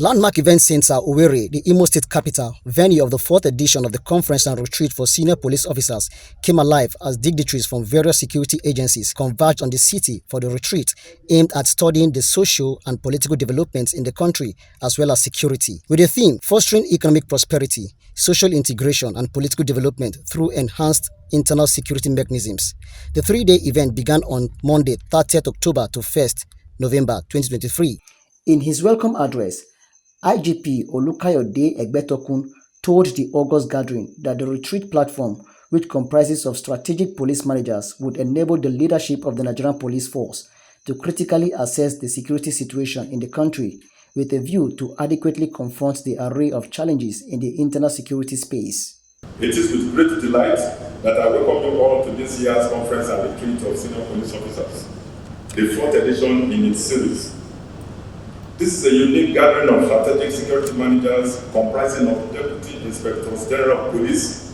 Landmark Event Center, Owerri, the Imo State capital, venue of the fourth edition of the Conference and Retreat for Senior Police Officers, came alive as dignitaries from various security agencies converged on the city for the retreat aimed at studying the social and political developments in the country as well as security. With the theme, Fostering Economic Prosperity, Social Integration and Political Development through Enhanced Internal Security Mechanisms. The three-day event began on Monday, 30th October to 1st November 2023. In his welcome address, IGP Kayode Egbetokun told the August gathering that the retreat platform, which comprises of strategic police managers, would enable the leadership of the Nigerian police force to critically assess the security situation in the country with a view to adequately confront the array of challenges in the internal security space. It is with great delight that I welcome you all to this year's Conference and Retreat of Senior Police Officers, the fourth edition in its series. This is a unique gathering of strategic security managers comprising of Deputy Inspectors General of Police,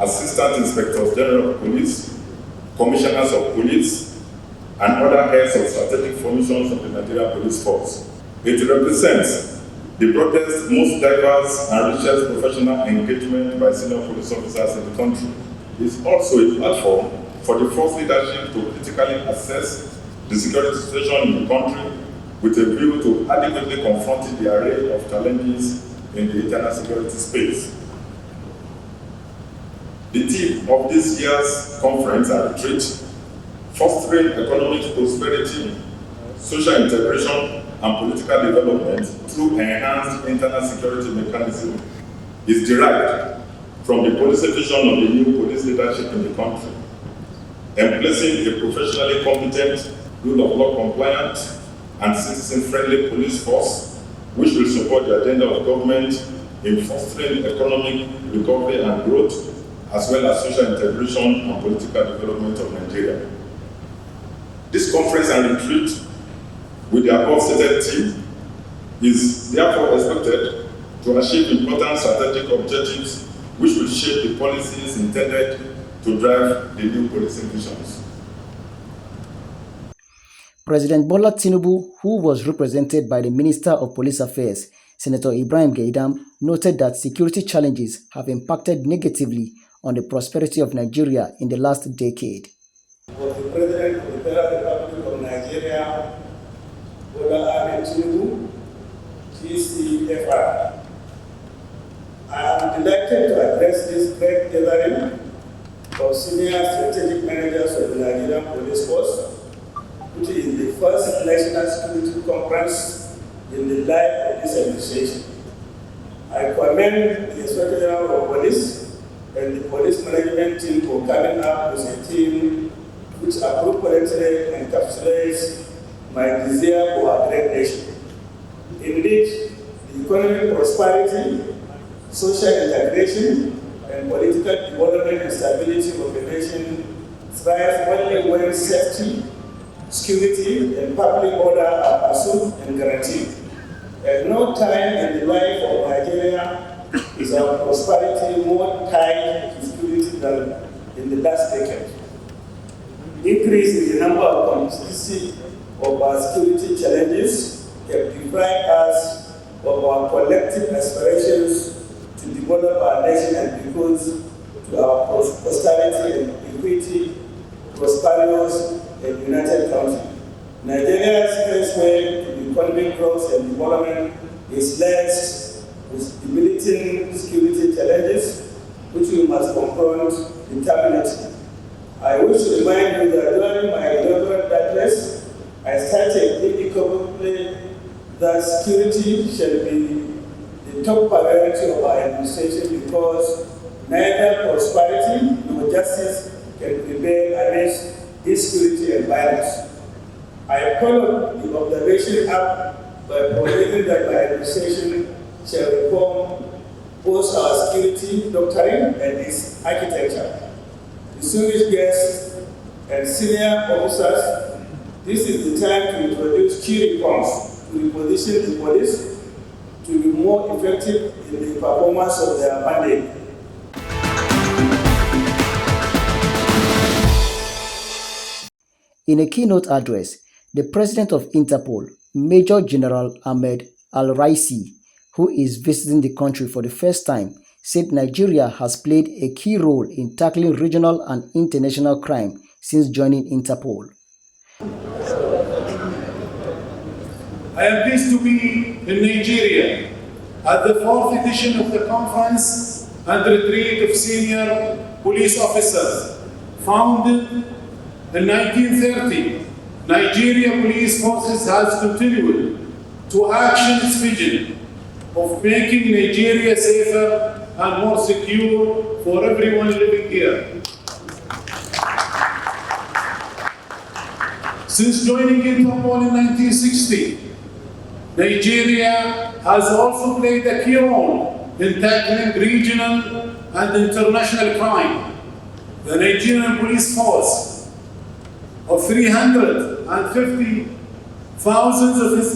Assistant Inspectors General of Police, Commissioners of Police, and other heads of strategic functions of the Nigerian Police Force. It represents the broadest, most diverse, and richest professional engagement by senior police officers in the country. It is also a platform for the force leadership to critically assess the security situation in the country with a view to adequately confronting the array of challenges in the internal security space. The theme of this year's conference and retreat, Fostering Economic Prosperity, Social Integration, and Political Development through Enhanced Internal Security Mechanism, is derived from the policy vision of the new police leadership in the country, emplacing a professionally competent, rule of law compliant, and citizen-friendly police force, which will support the agenda of government in fostering economic recovery and growth, as well as social integration and political development of Nigeria. This conference and retreat, with the above stated theme, is therefore expected to achieve important strategic objectives, which will shape the policies intended to drive the new policing visions. President Bola Tinubu, who was represented by the Minister of Police Affairs, Senator Ibrahim Gaidam, noted that security challenges have impacted negatively on the prosperity of Nigeria in the last decade. For the President of the Federal Republic of Nigeria, Bola Tinubu, GCFR, I am delighted to address this great gathering of senior strategic managers of the Nigerian Police Force, which is the first national security conference in the life of this administration. I commend the Inspector General of Police and the police management team for coming up with a team which appropriately encapsulates my desire for a great nation. Indeed, the economic prosperity, social integration, and political development and stability of the nation thrive only when safety, security, and public order are pursued and guaranteed. At no time in the life of Nigeria is our prosperity more tied to security than in the last decade. Increase in the number of complexity of our security challenges have deprived us of our collective aspirations to develop our nation and because to our prosperity and equity, prosperous and united country. Nigeria's pathway to economic growth and development is laced with debilitating security challenges, which we must confront determinedly. I wish to remind you that during my inaugural address, I stated unequivocally that security shall be the top priority of our administration because neither prosperity nor justice can prevail against insecurity and violence. I followed the observation up by providing that my administration shall reform both our security doctrine and its architecture. Distinguished guests and senior officers, this is the time to introduce key reforms to reposition the police to be more effective in the performance of their mandate. In a keynote address, the president of Interpol, Major General Ahmed Al-Raisi, who is visiting the country for the first time, said Nigeria has played a key role in tackling regional and international crime since joining Interpol. I am pleased to be in Nigeria at the 4th edition of the conference and retreat of senior police officers. Founded in 1930, Nigeria Police Forces has continued to action its vision of making Nigeria safer and more secure for everyone living here. Since joining Interpol in 1960, Nigeria has also played a key role in tackling regional and international crime. The Nigerian police force of 350,000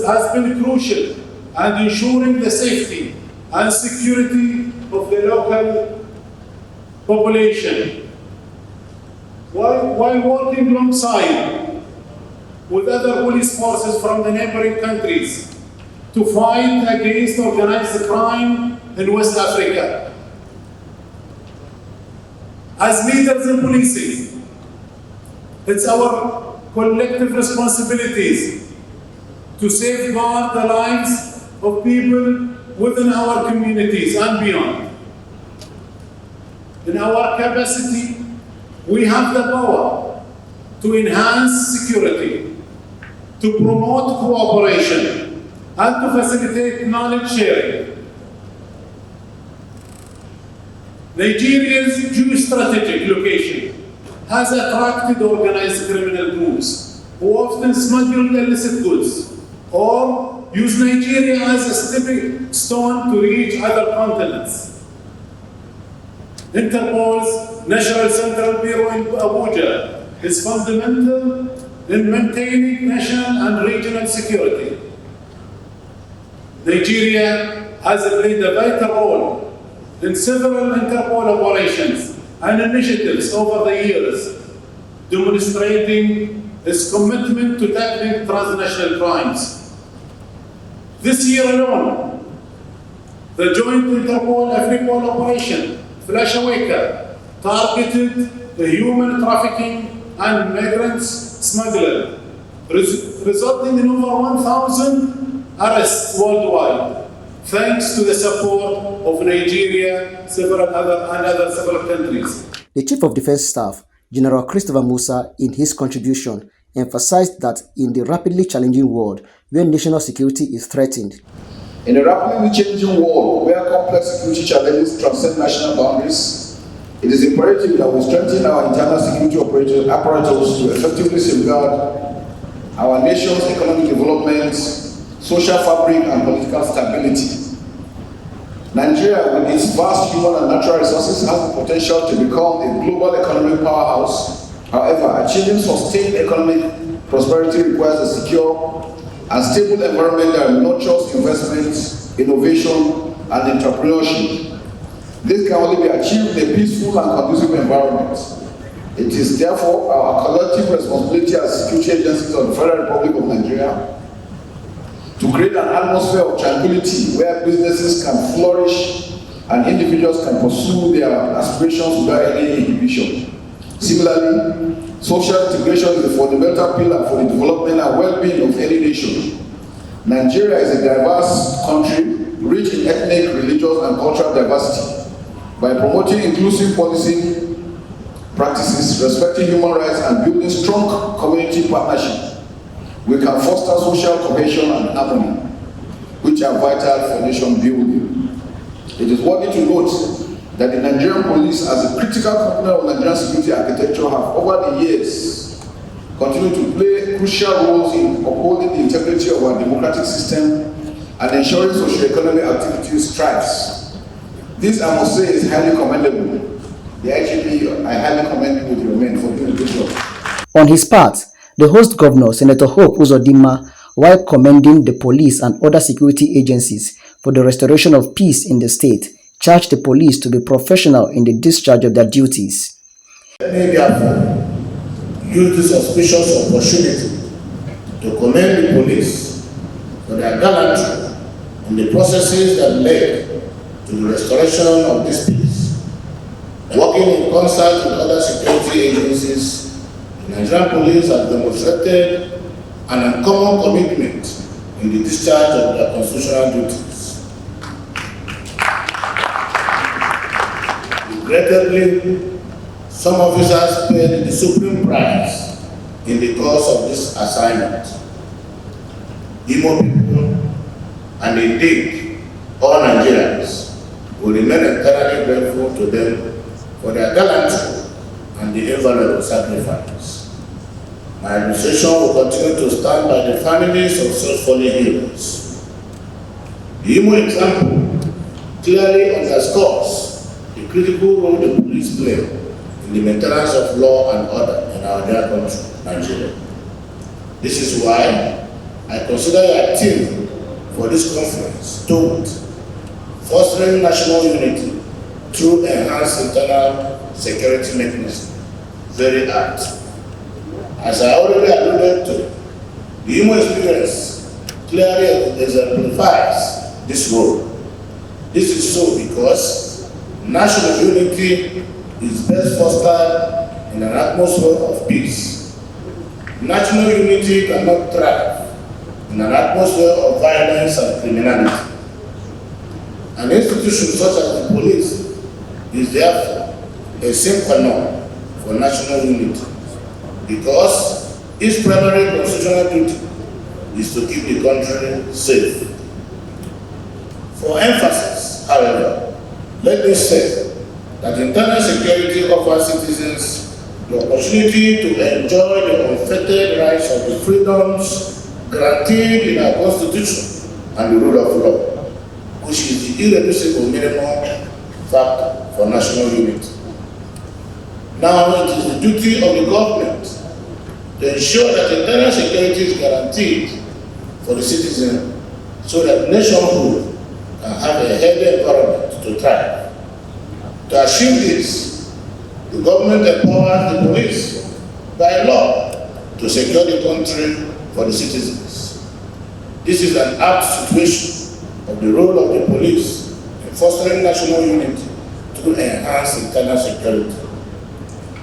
has been crucial and ensuring the safety and security of the local population. While working alongside with other police forces from the neighboring countries to fight against organized crime in West Africa. As leaders in policing, it's our collective responsibilities to safeguard the lives of people within our communities and beyond. In our capacity, we have the power to enhance security, to promote cooperation, and to facilitate knowledge sharing. Nigeria's geostrategic location has attracted organized criminal groups who often smuggle illicit goods or use Nigeria as a stepping stone to reach other continents. Interpol's National Central Bureau in Abuja is fundamental in maintaining national and regional security. Nigeria has played a vital role in several Interpol operations and initiatives over the years, demonstrating its commitment to tackling transnational crimes. This year alone, the joint Interpol-Afripol operation, Flash Awaker, targeted the human trafficking and migrants smuggling, resulting in over 1,000 arrests worldwide, thanks to the support of Nigeria and several countries. The Chief of Defense Staff, General Christopher Musa, in his contribution, emphasized that in the rapidly challenging world where national security is threatened, in a rapidly changing world where complex security challenges transcend national boundaries, it is imperative that we strengthen our internal security apparatus to effectively safeguard our nation's economic development, social fabric, and political stability. Nigeria, with its vast human and natural resources, has the potential to become a global economic powerhouse. However, achieving sustained economic prosperity requires a secure and stable environment that nurtures investment, innovation, and entrepreneurship. This can only be achieved in a peaceful and conducive environment. It is therefore our collective responsibility as security agencies of the Federal Republic of Nigeria to create an atmosphere of tranquility where businesses can flourish and individuals can pursue their aspirations without any inhibition. Similarly, social integration is a fundamental pillar for the development and well-being of any nation. Nigeria is a diverse country, rich in ethnic, religious, and cultural diversity. By promoting inclusive policy practices, respecting human rights, and building strong community partnerships, we can foster social cohesion and harmony, which are vital for nation building. It is worthy to note that the Nigerian police, as a critical component of Nigerian security architecture, have over the years continued to play crucial roles in upholding the integrity of our democratic system and ensuring socio-economic activities thrives. This, I must say, is highly commendable. The IGP, I highly commend you with your men for doing a good job. On his part, the host governor, Senator Hope Uzodinma, while commending the police and other security agencies for the restoration of peace in the state, charged the police to be professional in the discharge of their duties. Let me therefore use this auspicious opportunity to commend the police for their gallantry in the processes that led to the restoration of this peace. Working in concert with other security agencies, the Nigerian police have demonstrated an uncommon commitment in the discharge of their constitutional duties. Regrettably, some officers paid the supreme price in the course of this assignment. Imo people, and indeed all Nigerians, will remain entirely grateful to them for their gallantry and the invaluable sacrifice. My administration will continue to stand by the families of such fallen heroes. The Imo example clearly underscores the critical role the police play in the maintenance of law and order in our dear country, Nigeria. This is why I consider your team for this conference toward fostering national unity through enhanced internal security mechanism very apt. As I already alluded to, the Imo experience clearly exemplifies this role. This is so because national unity is best fostered in an atmosphere of peace. National unity cannot thrive in an atmosphere of violence and criminality. An institution such as the police is therefore a sine qua non for national unity, because its primary constitutional duty is to keep the country safe. For emphasis, however, let me say that internal security offers citizens the opportunity to enjoy the unfettered rights of the freedoms guaranteed in our Constitution and the rule of law, which is the irreducible minimum factor for national unity. Now it is the duty of the government to ensure that internal security is guaranteed for the citizen so that nationhood can have a healthy environment to thrive. To achieve this, the government empowers the police by law to secure the country for the citizens. This is an apt situation of the role of the police in fostering national unity through enhanced internal security.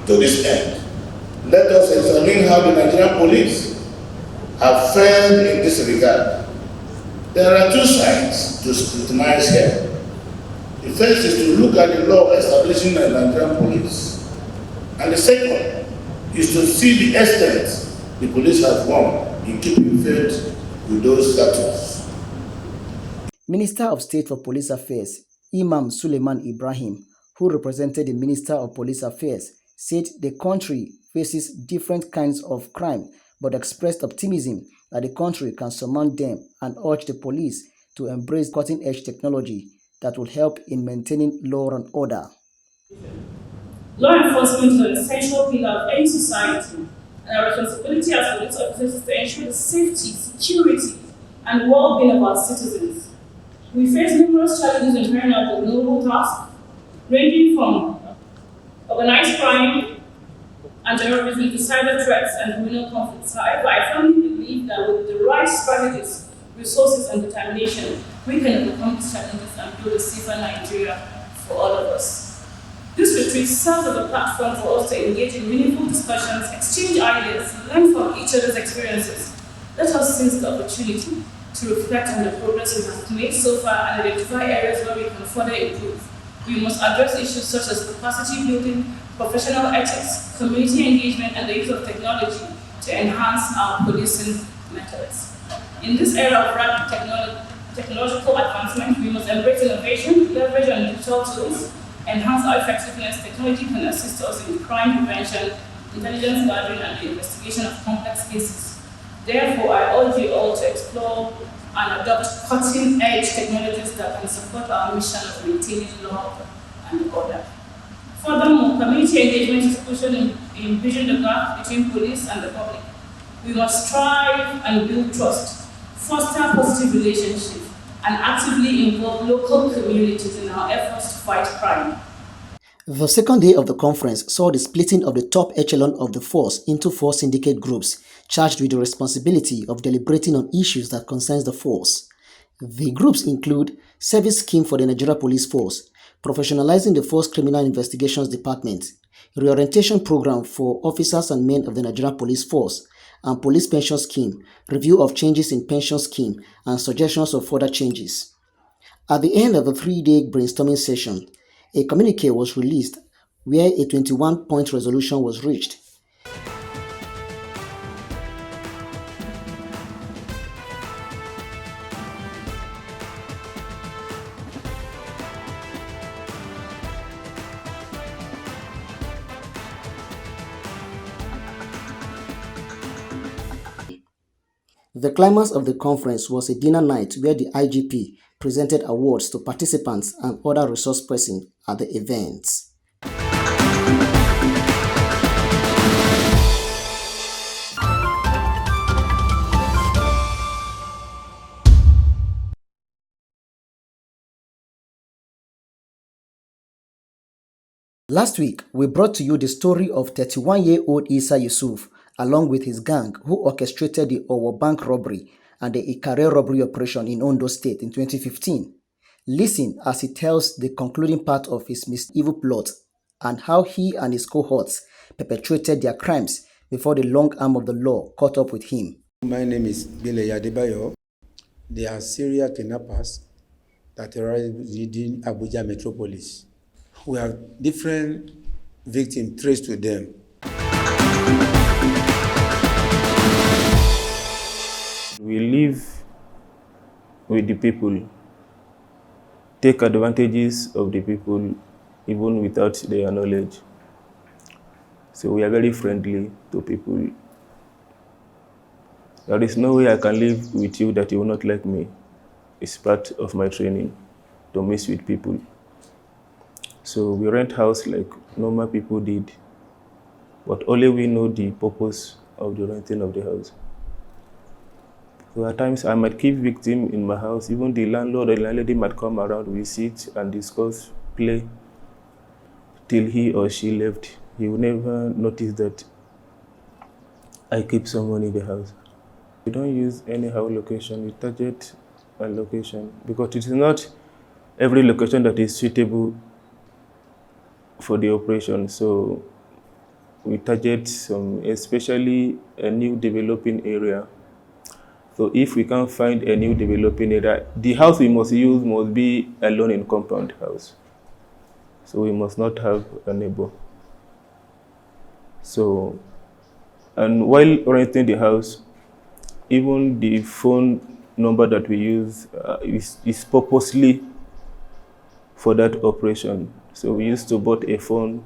To this end, let us examine how the Nigerian police have fared in this regard. There are two sides to scrutinize here. The first is to look at the law establishing the Nigerian police, and the second is to see the extent the police have won in keeping faith with those statutes. Minister of State for Police Affairs, Imam Suleiman Ibrahim, who represented the Minister of Police Affairs, said the country faces different kinds of crime, but expressed optimism that the country can surmount them and urged the police to embrace cutting-edge technology that will help in maintaining law and order. Law enforcement is an essential pillar of any society, and our responsibility as police officers is to ensure the safety, security, and well-being of our citizens. We face numerous challenges in carrying out the noble task, ranging from organized crime and terrorism to cyber threats and criminal conflicts. However, I firmly believe that with the right strategies, resources, and determination, we can overcome these challenges and build a safer Nigeria for all of us. This retreat serves as a platform for us to engage in meaningful discussions, exchange ideas, learn from each other's experiences. Let us seize the opportunity to reflect on the progress we have made so far and identify areas where we can further improve. We must address issues such as capacity building, professional ethics, community engagement, and the use of technology to enhance our policing methods. In this era of rapid technological advancement, we must embrace innovation, leverage on digital tools, enhance our effectiveness. Technology can assist us in crime prevention, intelligence gathering, and the investigation of complex cases. Therefore, I urge you all to explore and adopt cutting-edge technologies that can support our mission of maintaining law and order. Furthermore, community engagement is crucial in bridging the gap between police and the public. We must strive and build trust, foster positive relationships, and actively involve local communities in our efforts to fight crime. The second day of the conference saw the splitting of the top echelon of the force into 4 syndicate groups charged with the responsibility of deliberating on issues that concerns the force. The groups include Service Scheme for the Nigeria Police Force, Professionalizing the Force Criminal Investigations Department, Reorientation Program for Officers and Men of the Nigeria Police Force, and Police Pension Scheme, Review of Changes in Pension Scheme, and Suggestions of Further Changes. At the end of the 3-day brainstorming session, a communique was released where a 21-point resolution was reached. The climax of the conference was a dinner night where the IGP presented awards to participants and other resource persons at the event. Last week, we brought to you the story of 31-year-old Isa Yusuf along with his gang who orchestrated the Owerri bank robbery and the Ikare robbery operation in Ondo State in 2015. Listen as he tells the concluding part of his evil plot and how he and his cohorts perpetrated their crimes before the long arm of the law caught up with him. My name is Ph.D. Adebayo. They are serial kidnappers that terrorize within Abuja metropolis. We have different victims traced to them. We live with the people, take advantages of the people even without their knowledge. So we are very friendly to people. There is no way I can live with you that you will not like me. It's part of my training to mess with people. So we rent house like normal people did, but only we know the purpose of the renting of the house. So at times I might keep victim in my house, even the landlord or landlady might come around, we sit and discuss, play, till he or she left. He will never notice that I keep someone in the house. We don't use anyhow location, we target a location because it is not every location that is suitable for the operation. So we target some, especially a new developing area. So if we can't find a new developing area, the house we must use must be a alone in compound house. So we must not have a neighbor. So, and while renting the house, even the phone number that we use is purposely for that operation. So we used to buy a phone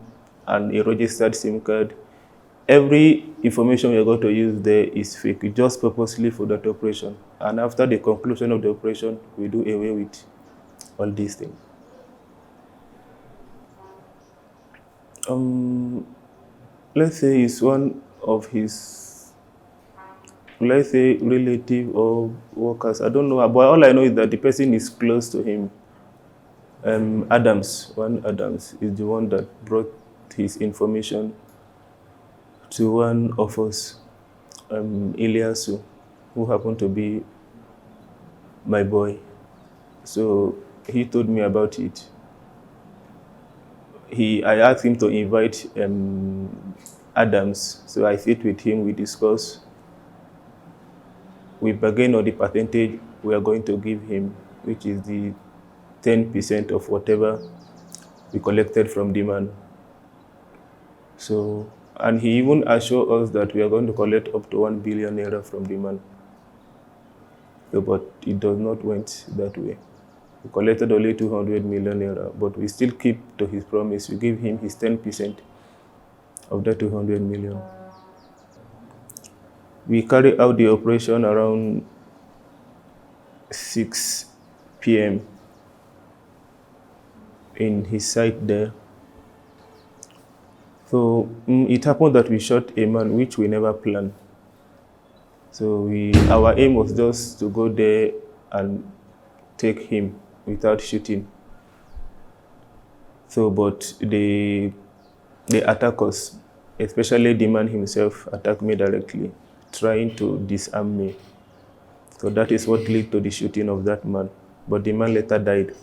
and a registered SIM card. Every information we are going to use there is fake, just purposely for that operation. And after the conclusion of the operation, we do away with all these things. Let's say it's one of his, let's say, relative or workers. I don't know, but all I know is that the person is close to him. Adams is the one that brought his information to one of us, Ilyasu, who happened to be my boy. So he told me about it. I asked him to invite Adams. So I sit with him, we discuss. We bargain on the percentage we are going to give him, which is the 10% of whatever we collected from the man. So, and he even assured us that we are going to collect up to 1 billion naira from the man. So, but it does not went that way. We collected only 200 million naira, but we still keep to his promise. We give him his 10% of that 200 million. We carry out the operation around 6 p.m. in his site there. So it happened that we shot a man, which we never planned. So our aim was just to go there and take him without shooting. So, but they attack us, especially the man himself attacked me directly, trying to disarm me. So that is what led to the shooting of that man. But the man later died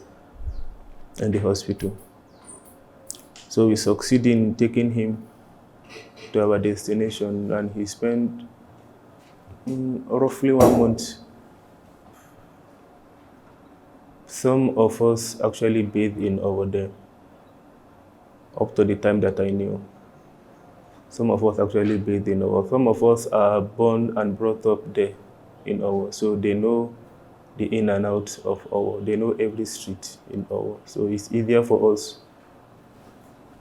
in the hospital. So we succeeded in taking him to our destination, and he spent roughly 1 month. Some of us actually bathed in our there, up to the time that I knew. Some of us actually bathed in our. Some of us are born and brought up there in our, so they know the in and out of our. They know every street in our. So it's easier for us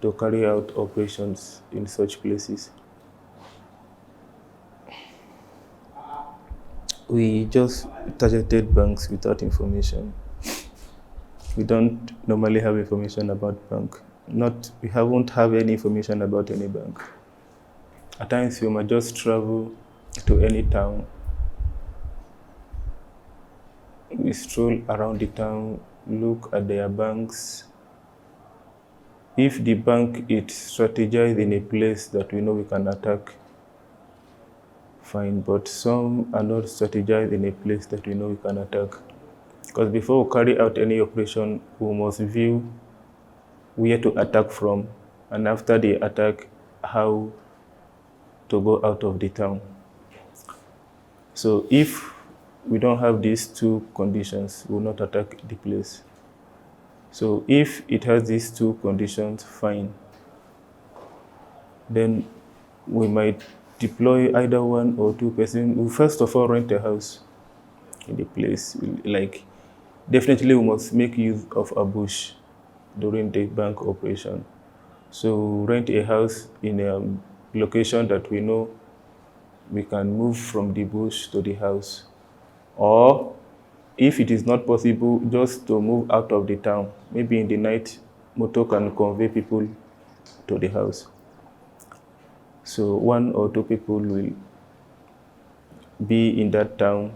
to carry out operations in such places. We just targeted banks without information. We don't normally have information about bank. We haven't have any information about any bank. At times we might just travel to any town. We stroll around the town, look at their banks. If the bank is strategized in a place that we know we can attack, fine, but some are not strategized in a place that we know we can attack. Because before we carry out any operation, we must view where to attack from, and after the attack, how to go out of the town. So if we don't have these two conditions, we will not attack the place. So if it has these two conditions, fine. Then we might deploy either 1 or 2 persons. We first of all rent a house in the place. Definitely we must make use of a bush during the bank operation. So rent a house in a location that we know we can move from the bush to the house. Or if it is not possible, just to move out of the town. Maybe in the night, motor can convey people to the house. So 1 or 2 people will be in that town,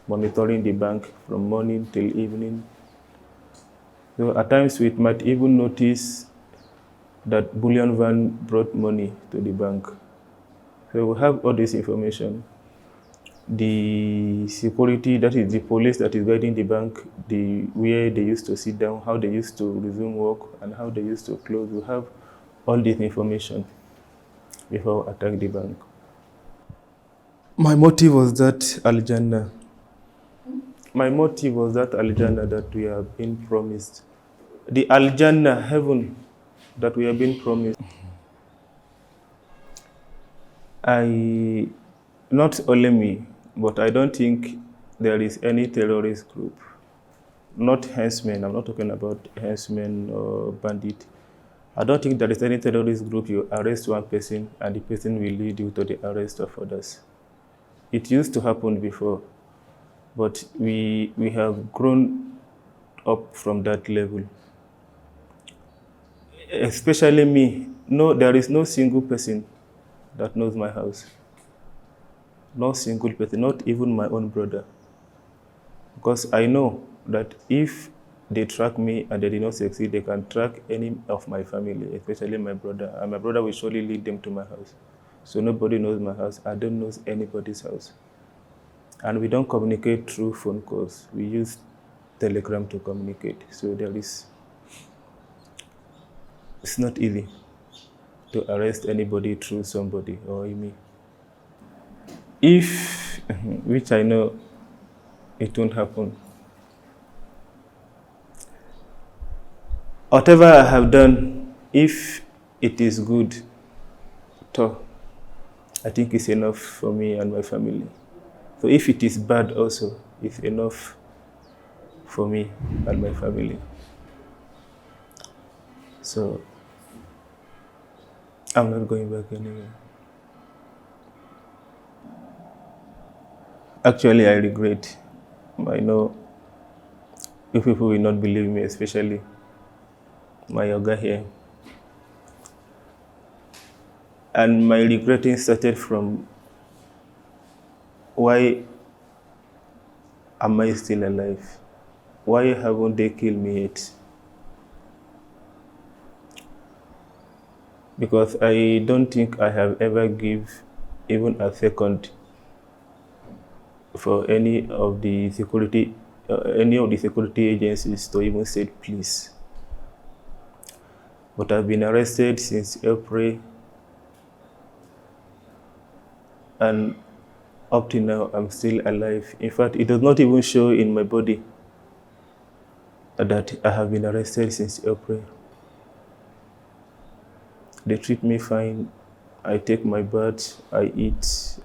monitoring the bank from morning till evening. So at times we might even notice that bullion van brought money to the bank. So we have all this information. The security, that is the police that is guiding the bank, where they used to sit down, how they used to resume work, and how they used to close. We have all this information before we attack the bank. My motive was that Al-Jannah. My motive was that Al-Jannah that we have been promised. The Al-Jannah, heaven, that we have been promised. Not only me, but I don't think there is any terrorist group, not henchmen, I'm not talking about henchmen or bandit. I don't think there is any terrorist group you arrest one person and the person will lead you to the arrest of others. It used to happen before, but we have grown up from that level. Especially me, there is no single person that knows my house. No single person, not even my own brother. Because I know that if they track me and they did not succeed, they can track any of my family, especially my brother. And my brother will surely lead them to my house. So nobody knows my house. I don't know anybody's house. And we don't communicate through phone calls. We use Telegram to communicate. So it's not easy to arrest anybody through somebody or me. Which I know it won't happen. Whatever I have done, if it is good, I think it's enough for me and my family. So if it is bad also, it's enough for me and my family. So I'm not going back anywhere. Actually, I regret. I know you people will not believe me, especially my yoga here. And my regretting started from, why am I still alive? Why haven't they killed me yet? Because I don't think I have ever given even a second for any of the security agencies to even say please. But I've been arrested since April, and up to now I'm still alive. In fact, it does not even show in my body that I have been arrested since April. They treat me fine. I take my bath, I eat,